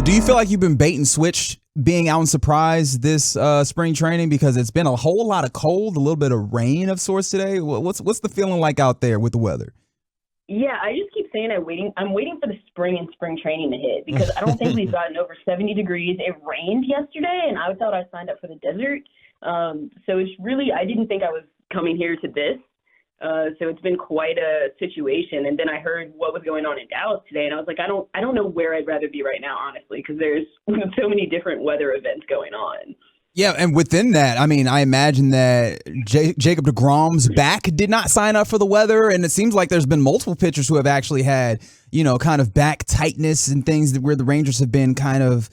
Do you feel like you've been bait and switched being out in Surprise this spring training, because it's been a whole lot of cold, a little bit of rain of sorts today? What's the feeling like out there with the weather? Yeah, I just keep saying I'm waiting for the spring and spring training to hit because I don't think we've gotten over 70 degrees. It rained yesterday, and I thought I signed up for the desert. So it's really, I didn't think I was coming here to this. So it's been quite a situation. And then I heard what was going on in Dallas today, and I was like, I don't know where I'd rather be right now, honestly, because there's so many different weather events going on. Yeah, and within that, I mean, I imagine that Jacob deGrom's back did not sign up for the weather, and it seems like there's been multiple pitchers who have actually had, kind of back tightness and things where the Rangers have been kind of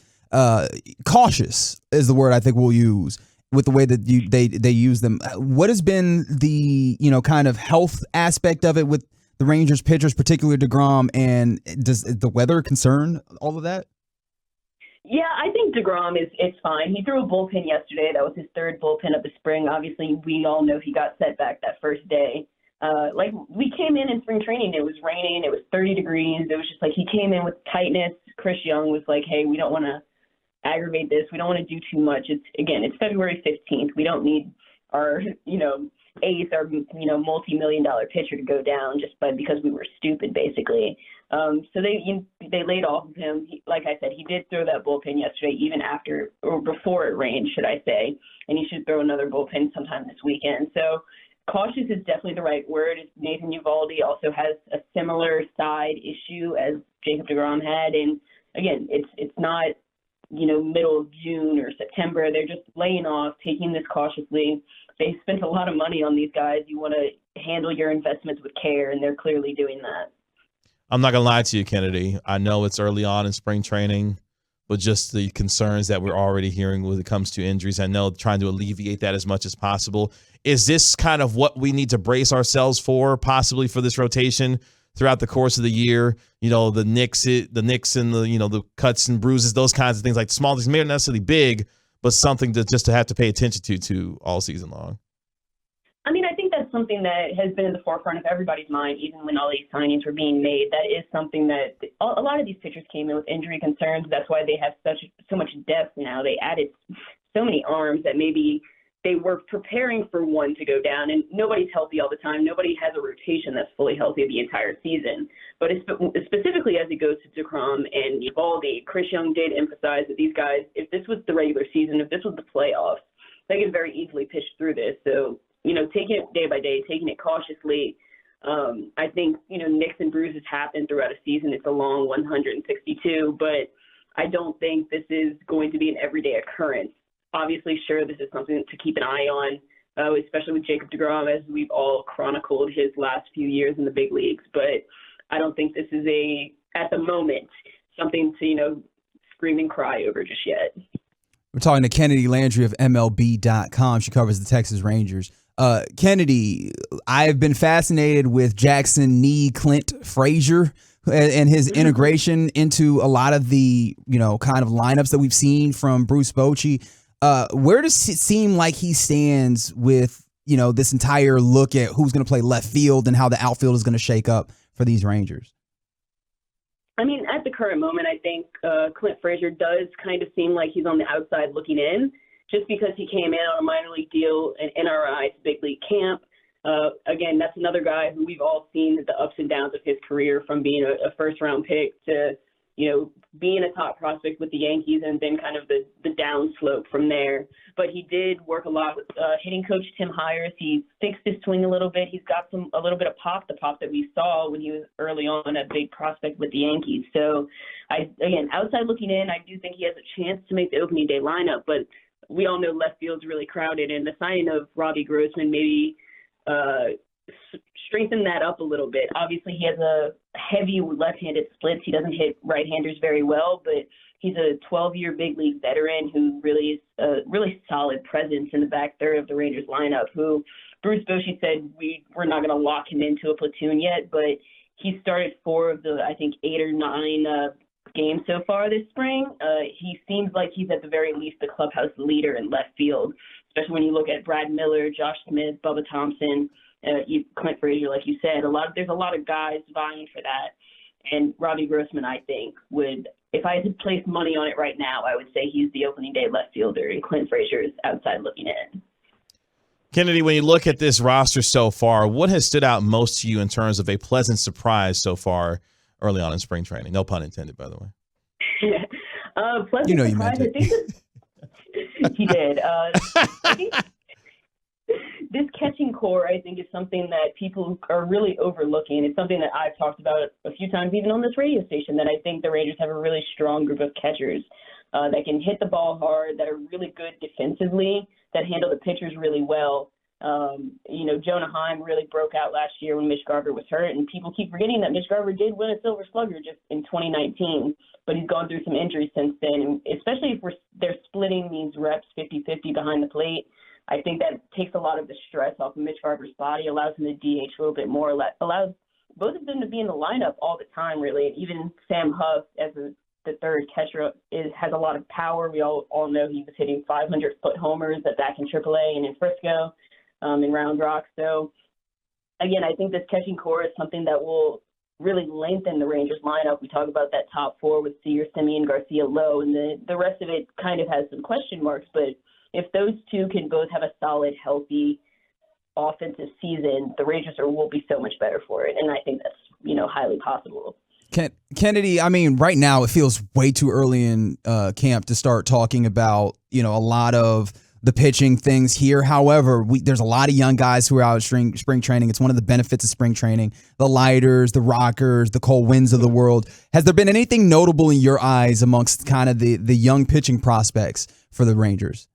cautious, is the word I think we'll use, with the way that they use them. What has been the kind of health aspect of it with the Rangers pitchers, particularly deGrom, and does the weather concern all of that? Yeah, I think deGrom is fine. He threw a bullpen yesterday. That was his third bullpen of the spring. Obviously, we all know he got set back that first day. We came in spring training, it was raining, it was 30 degrees. It was just like he came in with tightness. Chris Young was like, hey, we don't want to aggravate this. We don't want to do too much. It's February 15th. We don't need our, ace, our, multi-million-dollar pitcher to go down because we were stupid, basically. So they laid off of him. Like I said, he did throw that bullpen yesterday, even after or before it rained, should I say, and he should throw another bullpen sometime this weekend. So cautious is definitely the right word. Nathan Eovaldi also has a similar side issue as Jacob deGrom had, and again, it's not middle of June or September. They're just laying off, taking this cautiously. They spent a lot of money on these guys. You want to handle your investments with care, and they're clearly doing that. I'm not going to lie to you, Kennedy. I know it's early on in spring training, but just the concerns that we're already hearing when it comes to injuries, I know trying to alleviate that as much as possible. Is this kind of what we need to brace ourselves for, possibly for this rotation throughout the course of the year? The nicks and the cuts and bruises, those kinds of things, like small things, maybe not necessarily big, but something to have to pay attention to all season long. I mean, I think that's something that has been in the forefront of everybody's mind, even when all these signings were being made. That is something that a lot of these pitchers came in with injury concerns. That's why they have so much depth now. They added so many arms that maybe they were preparing for one to go down, and nobody's healthy all the time. Nobody has a rotation that's fully healthy the entire season. But specifically as it goes to deGrom and Eovaldi, Chris Young did emphasize that these guys, if this was the regular season, if this was the playoffs, they could very easily pitch through this. So, taking it day by day, taking it cautiously. I think, nicks and bruises happen throughout a season. It's a long 162, but I don't think this is going to be an everyday occurrence. Obviously, sure, this is something to keep an eye on, especially with Jacob deGrom, as we've all chronicled his last few years in the big leagues. But I don't think this is at the moment, something to, scream and cry over just yet. We're talking to Kennedi Landry of MLB.com. She covers the Texas Rangers. Kennedy, I've been fascinated with Jackson Clint Frazier and his integration into a lot of the, kind of lineups that we've seen from Bruce Bochy. Where does it seem like he stands with, this entire look at who's going to play left field and how the outfield is going to shake up for these Rangers? I mean, at the current moment, I think Clint Frazier does kind of seem like he's on the outside looking in, just because he came in on a minor league deal and NRI to big league camp. Again, that's another guy who we've all seen the ups and downs of his career, from being a first-round pick to, being a top prospect with the Yankees, and then kind of the downslope from there. But he did work a lot with hitting coach Tim Hires. He fixed his swing a little bit. He's got a little bit of pop, the pop that we saw when he was early on a big prospect with the Yankees. So, again, outside looking in, I do think he has a chance to make the opening day lineup, but we all know left field's really crowded, and the signing of Robbie Grossman maybe strengthen that up a little bit. Obviously, he has a heavy left-handed splits. He doesn't hit right-handers very well, but he's a 12-year big league veteran who really is a really solid presence in the back third of the Rangers lineup, who Bruce Bochy said we're not going to lock him into a platoon yet, but he started 4 of the, I think, 8 or 9 games so far this spring. He seems like he's at the very least the clubhouse leader in left field, especially when you look at Brad Miller, Josh Smith, Bubba Thompson, Clint Frazier, like you said. There's a lot of guys vying for that. And Robbie Grossman, I think, would, if I had to place money on it right now, I would say he's the opening day left fielder, and Clint Frazier's outside looking in. Kennedi, when you look at this roster so far, what has stood out most to you in terms of a pleasant surprise so far early on in spring training? No pun intended, by the way. Pleasant You know surprise, you meant it. I think he did. I think this catching core, I think, is something that people are really overlooking. It's something that I've talked about a few times, even on this radio station, that I think the Rangers have a really strong group of catchers that can hit the ball hard, that are really good defensively, that handle the pitchers really well. Jonah Heim really broke out last year when Mitch Garver was hurt, and people keep forgetting that Mitch Garver did win a Silver Slugger just in 2019, but he's gone through some injuries since then, and especially if they're splitting these reps 50-50 behind the plate. I think that takes a lot of the stress off of Mitch Garver's body, allows him to DH a little bit more, allows both of them to be in the lineup all the time, really. And even Sam Huff, as the third catcher, has a lot of power. We all know he was hitting 500-foot homers back in AAA and in Frisco, in Round Rock. So, again, I think this catching core is something that will really lengthen the Rangers lineup. We talk about that top four with Seager, Semien, Garcia, Lowe, and the rest of it kind of has some question marks, but if those two can both have a solid, healthy offensive season, the Rangers will be so much better for it. And I think that's, highly possible. Kennedi, I mean, right now it feels way too early in camp to start talking about, a lot of the pitching things here. However, there's a lot of young guys who are out at spring training. It's one of the benefits of spring training. The Lighters, the Rockers, the Cole Winns of the world. Has there been anything notable in your eyes amongst kind of the young pitching prospects for the Rangers?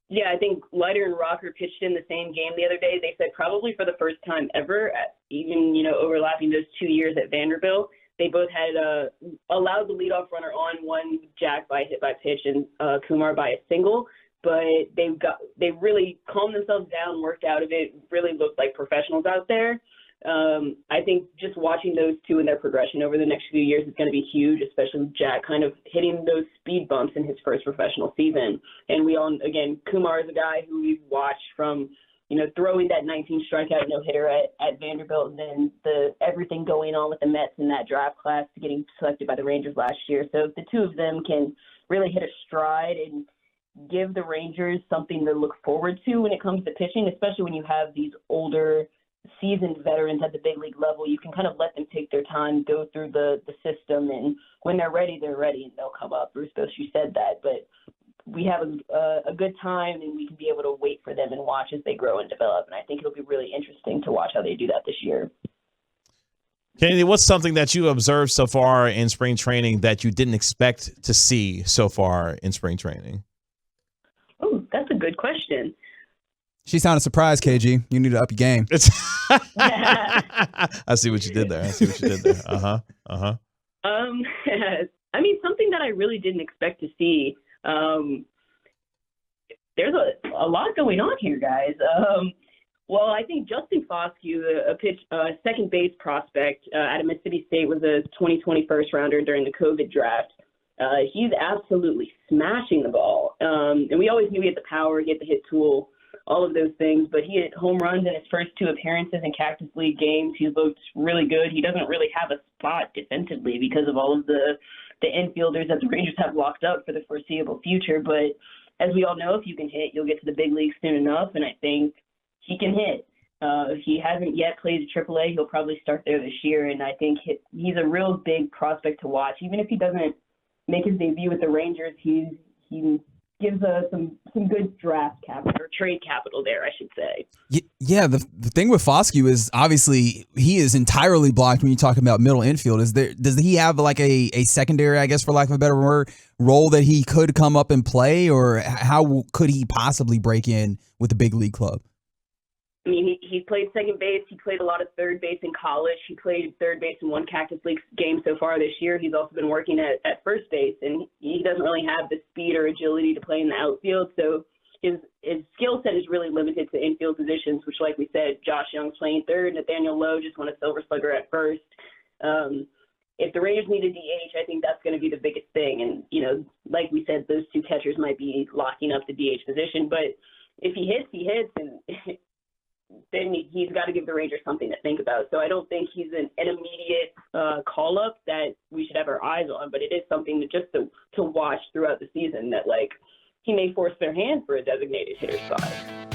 Yeah, I think Leiter and Rocker pitched in the same game the other day. They said probably for the first time ever, even, overlapping those 2 years at Vanderbilt, they both had allowed the leadoff runner on, one Jack by hit by pitch and Kumar by a single. But they really calmed themselves down, worked out of it, really looked like professionals out there. I think just watching those two and their progression over the next few years is going to be huge, especially with Jack kind of hitting those speed bumps in his first professional season. And Kumar is a guy who we've watched from, throwing that 19 strikeout no-hitter at Vanderbilt, and then everything going on with the Mets in that draft class to getting selected by the Rangers last year. So if the two of them can really hit a stride and give the Rangers something to look forward to when it comes to pitching, especially when you have these older seasoned veterans at the big league level, you can kind of let them take their time, go through the system, and when they're ready, and they'll come up. Bruce Bochy said that, but we have a good time, and we can be able to wait for them and watch as they grow and develop, and I think it'll be really interesting to watch how they do that this year. Kennedi, what's something that you observed so far in spring training that you didn't expect to see so far in spring training? Oh, that's a good question. She sounded surprised, KG. You need to up your game. I see what you did there. I mean, something that I really didn't expect to see. There's a lot going on here, guys. Well, I think Justin Foscue, a second base prospect out of Mississippi State, was a 2020 first rounder during the COVID draft. He's absolutely smashing the ball. And we always knew he had the power, he had the hit tool, all of those things, but he hit home runs in his first two appearances in Cactus League games. He looked really good. He doesn't really have a spot defensively because of all of the infielders that the Rangers have locked up for the foreseeable future. But as we all know, if you can hit, you'll get to the big leagues soon enough, and I think he can hit. He hasn't yet played at AAA. He'll probably start there this year, and I think he's a real big prospect to watch. Even if he doesn't make his debut with the Rangers, he gives some good draft capital or trade capital there, I should say. Yeah, the thing with Foscue is obviously he is entirely blocked when you talk about middle infield. Does he have like a secondary, I guess, for lack of a better word, role that he could come up and play, or how could he possibly break in with the big league club? I mean, he played second base. He played a lot of third base in college. He played third base in one Cactus League game so far this year. He's also been working at first base, and he doesn't really have the speed or agility to play in the outfield. So his skill set is really limited to infield positions, which, like we said, Josh Young's playing third. Nathaniel Lowe just won a Silver Slugger at first. If the Rangers need a DH, I think that's going to be the biggest thing. And, like we said, those two catchers might be locking up the DH position. But if he hits, and then he's got to give the Rangers something to think about. So I don't think he's an immediate call-up that we should have our eyes on, but it is something to watch throughout the season that, like, he may force their hand for a designated hitter spot.